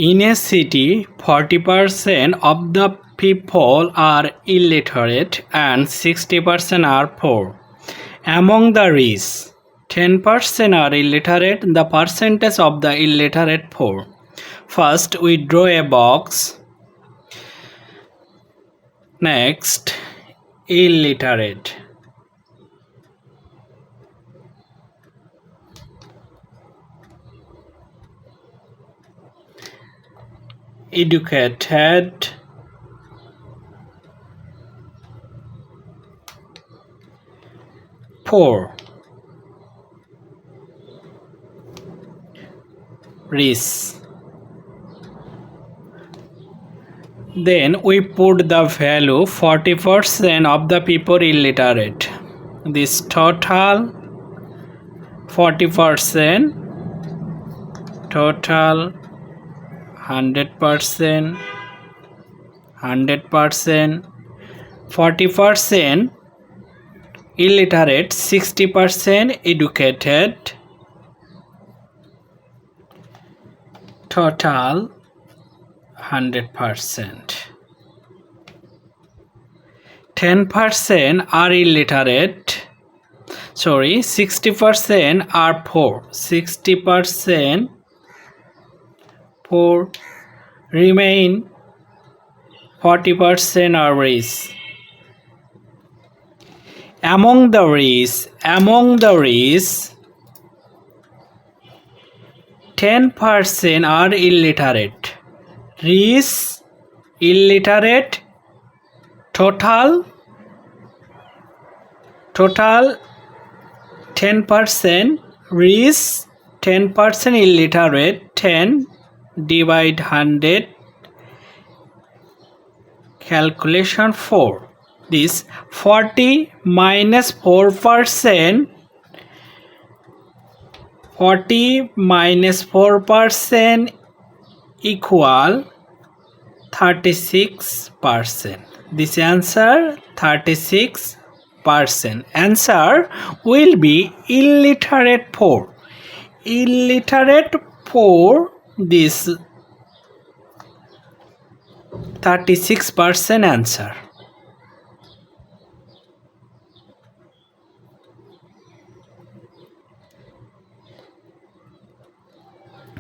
In a city, 40% of the people are illiterate and 60% are poor. Among the rich, 10% are illiterate. The percentage of the illiterate poor. First, we draw a box. Next, illiterate. Educated, poor, rich. Then we put the value 40% of the people illiterate. This total 40%, total 100%, 100%, 40% illiterate, 60% educated, total 100%. 10% are illiterate, 60% are poor, 60% poor, remain 40% are rich. Among the rich, 10% are illiterate. Rich, illiterate, total 10%, rich, 10% illiterate, 10 divide 100, calculation 4. This 40 minus 4%, 40 minus 4% equal 36%. This answer 36%. Answer will be illiterate poor. Illiterate poor, this 36% answer.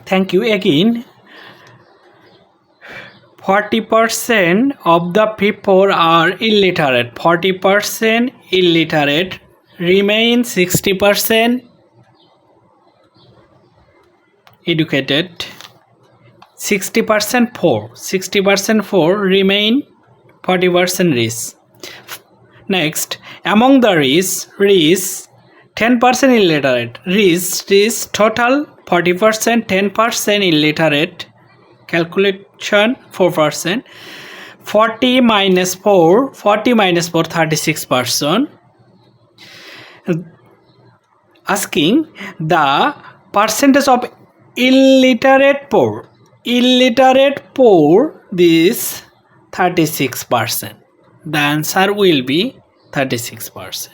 Thank you again. 40% of the people are illiterate. 40% illiterate, remain 60% educated, 60% poor, 60% poor, remain 40% rich. Next, among the rich, 10% illiterate, rich total 40%, 10% illiterate, calculation 4%, 40 minus 4, 36%. Asking the percentage of illiterate poor, this 36%. The answer will be 36%.